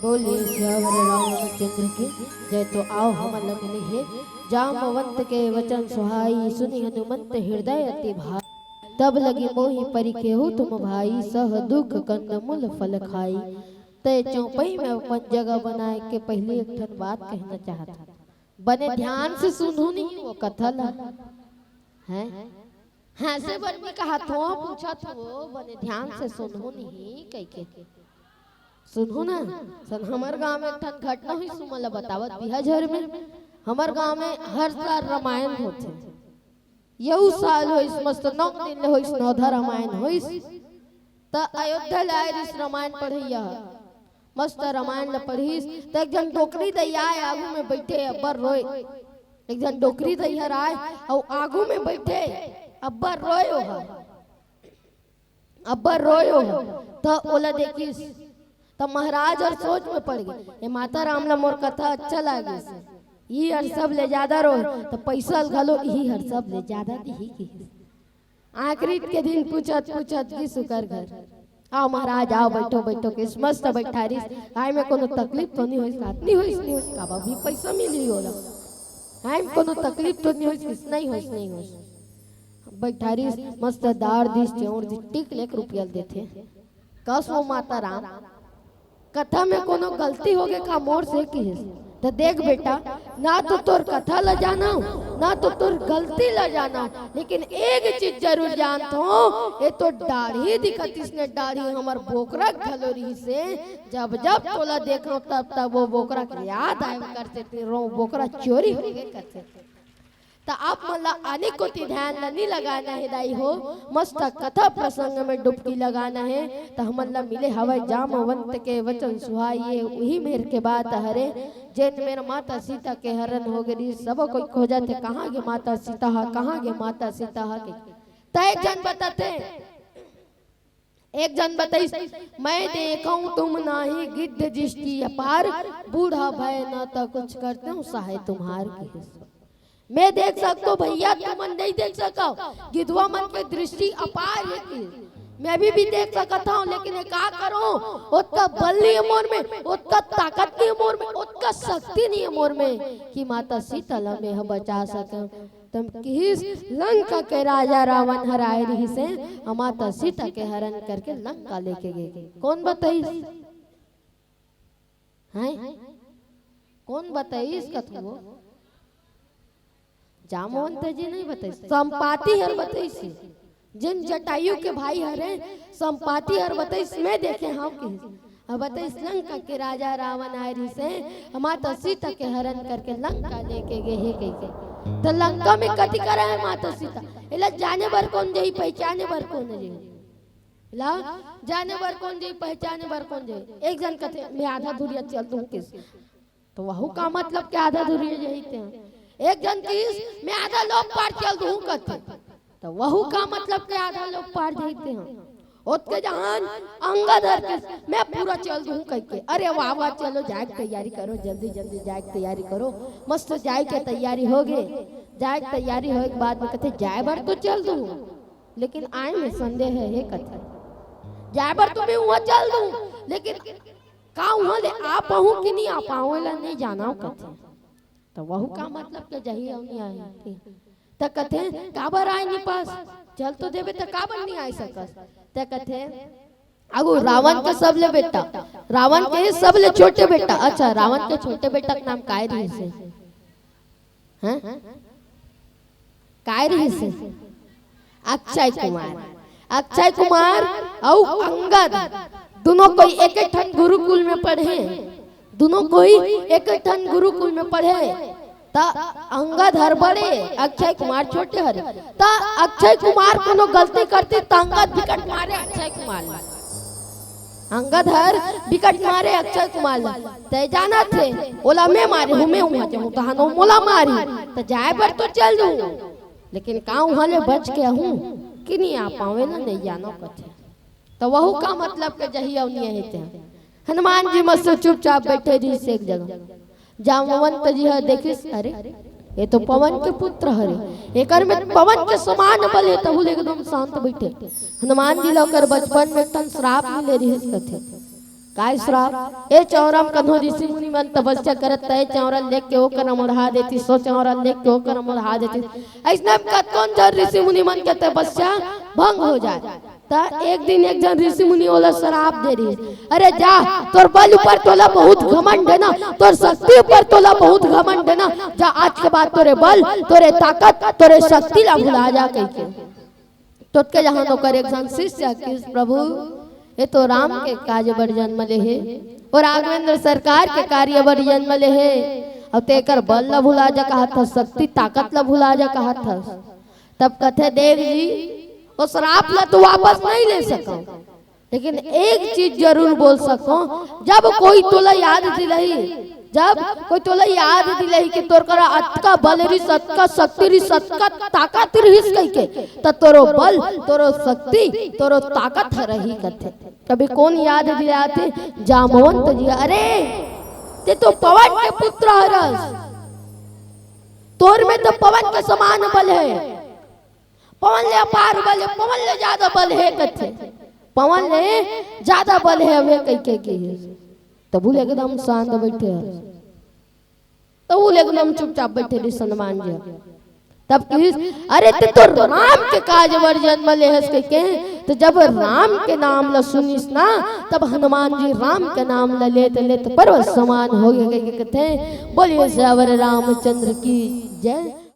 बोलिए सियावर रामचंद्र की जय। तो आओ हम मिले है जामवंत के वचन सुहाई, सुनि हनुमंत हृदय अति भाई। तब लगी मोहि परि केहू तुम भाई, सह दुख कंद मूल फल खाई। तय चौपाई में अपन जगह बनाए के पहले एक ठन बात कहना चाहता। बने ध्यान से सुनू नहीं वो कथा ला है। हाँ से बन में कहा तो पूछा तो बने ध्यान से सुनू नहीं कह के सुनू ना। सन हमार गांव में एक ठन घटना हुई सुमला बतावत बिहाझर में। हमार गांव में हर साल रामायण होते। यू साल होइस मस्त 9 दिन होइस नौधा रामायण होइस। त अयोध्या लाए इस रामायण पढ़ैया मस्त रामायण ल पढ़िस। त एक जन डोकरी दैया आगू में बैठे अब्बर रोए। एक जन डोकरी दैया आए और आगू में बैठे अब्बर रोए हो अब्बर रोए हो। त ओला देखिस तो महाराज और सोच में पड़ गए। ये माता राम ला मोर कथा अच्छा लागे ये हर सब ले ज्यादा रो तो पैसा घलो ही हर सब ले ज्यादा दी की। आखिरी के दिन पूछत पूछत की सुकर घर आओ महाराज आओ बैठो बैठो के मस्त बैठारिस। आय में कोनो तकलीफ तो नहीं होइस नहीं होइस नहीं होइस का भी पैसा मिली होला। आय में कोनो तकलीफ तो नहीं होइस नहीं होइस नहीं होइस बैठारिस मस्त दार दिस चौर दिस टिक लेक रुपया देते। कसो माता राम कथा में कोनो गलती हो गए का मोर से की तो देख बेटा ना तो तोर कथा ला जाना ना तो तोर गलती ला जाना, लेकिन एक चीज जरूर जानत हो ये तो दाढ़ी दिखत इसने दाढ़ी हमार बोकरा घलोरी से जब जब तोला देखो तब तब वो बोकरा के याद आए करते थे रो बोकरा चोरी हो गए करते। तो आप मला आने को ध्यान नहीं लगाना है दाई हो मस्त कथा प्रसंग में डुबकी लगाना है। तो हमला मिले हवाई जामवंत के वचन सुहाइए वही मेर के बात हरे जेन मेरा माता सीता के हरण हो गई। सब कोई खोजा थे कहाँ गे माता सीता हा कहाँ गे माता सीता हा के। तो एक जन बताते एक जन बताइस मैं देखूं तुम नाही गिद्ध दृष्टि अपार, बूढ़ा भय न तो कुछ करते हूँ सहाय तुम्हार की। मैं देख सकता हूँ भैया तुम नहीं देख सको गिद्धवा मन के दृष्टि अपार है की। मैं भी देख सकता हूँ लेकिन क्या करूं उसका बल नहीं है मोर में उसका ताकत नहीं है मोर में उसका शक्ति नहीं है मोर में कि माता सीता ला में बचा सके। तुम किस लंका के राजा रावण हराए रही से माता सीता के हरण करके लंका लेके गए। कौन बताइस हैं कौन बताइस कथो जामवंत जी नहीं बताइस संपाति हर बताइस जिन जटायु के भाई हरे संपाति हर बताइस मैं देखे हाँ की अब बताइस लंका के राजा रावण आयरी से माता सीता के हरण करके लंका लेके गए है कहीं। तो लंका में कथी करा है माता सीता इला जाने बर कौन जाई पहचाने बर कौन जाई ला जाने बर कौन जाई पहचाने बर कौन जाई। एक जन कथे मैं आधा दूरिया चल दूं किस तो वहु का मतलब के आधा दूरिया जाईते हैं। एक जन किस मैं आधा लोग पार चल दूं कथे तो वहु का मतलब के आधा लोग पार जाते हैं। उसके जहान अंगधर के मैं पूरा चल दूं कह के। अरे वाह वाह चलो जाए की तैयारी करो जल्दी जल्दी जाए की तैयारी करो मस्त जाए के तैयारी हो गए। जाए की तैयारी हो के बाद में कथे जाए बार तो चल दूं लेकिन आए में संदेह है कथे जाए बार तो मैं वहां चल दूं लेकिन का वहां ले आ पाऊं कि नहीं आ पाऊं ला नहीं जाना कथे। तो वहु का मतलब के जही नहीं आए तो कथे काबर आए नहीं पास चल तो देवे तो काबर नहीं आ सकस। तो कथे अगो रावण के सब ले बेटा रावण के सब ले छोटे बेटा। अच्छा रावण के छोटे बेटा का नाम काय रही से हैं काय रही से अक्षय कुमार। अक्षय कुमार और अंगद दोनों कोई एक ठन गुरुकुल में पढ़े दोनों कोई एक ठन गुरुकुल में पढ़े। ता अंगद हर बड़े अक्षय कुमार छोटे हरे। ता अक्षय कुमार कोनो गलती करते ता अंगद विकट मारे अक्षय कुमार अंगद हर विकट मारे अक्षय कुमार तय जाना थे ओला मैं मारे हूँ मैं वहां जाऊँ तो मोला मारी तो जाए पर तो चल दूँ लेकिन का वहां ले बच के हूँ कि नहीं आ पावे ना नहीं जाना कथे। तो वहु का मतलब के जही अवनिया है। हनुमान जी मस्त चुपचाप बैठे जी से एक जगह जामवंत जी है देखिस अरे ये तो पवन के पुत्र हरे एकर में पवन के समान बल है तब एकदम शांत बैठे। हनुमान जी लोकर बचपन में तन श्राप मिले रही कथे काय श्राप ए चौरम कन्हो ऋषि मुनि मन तपस्या करत तय चौरन लेख के ओकर मोढ़ा देती सो चौरन लेख के ओकर मोढ़ा देती ऐसने कौन जन ऋषि मुनि मन के तपस्या भंग हो जाए ता एक दिन एक जन ऋषि मुनि वाला श्राप दे रही अरे जा तोर बल ऊपर तोला बहुत घमंड है ना तोर शक्ति ऊपर तोला बहुत घमंड है ना जा आज के बाद तोरे बल तोरे ताकत तोरे शक्ति ला भुला जा कह के तो के जहां नौकर एक जन शिष्य कि प्रभु ये तो राम के कार्य बर जन्म ले है और राघवेंद्र सरकार के कार्य बर जन्म ले है अब तेकर बल ला भुला जा कहा था शक्ति ताकत ला भुला जा कहा था तब कथे देव जी वो श्राप ला तो वापस नहीं ले सको लेकिन एक चीज जरूर बोल सको जब कोई तोला याद दिलाई जब कोई तोला याद दिलाई कि तोर करा अतका बल री सतका शक्ति री सतका ताकत रहीस कह के त तोरो बल तोरो शक्ति तोरो ताकत रही कथे कभी कौन याद दिलाते जामवंत जी अरे ते तो पवन के पुत्र हरस तोर में तो पवन के समान बल है पवन ले अपार बल है पवन ले ज्यादा बल है कथे पवन ले ज्यादा बल है वे कह के तब वो एकदम शांत बैठे तो वो एकदम चुपचाप बैठे रे सनमान जी तब अरे ते तो राम के काज वर जन्म ले हस के तो जब राम के नाम ला सुनिस ना तब हनुमान जी राम के नाम ला लेते पर्वत समान हो गए कहते बोलिए श्यावर रामचंद्र की जय।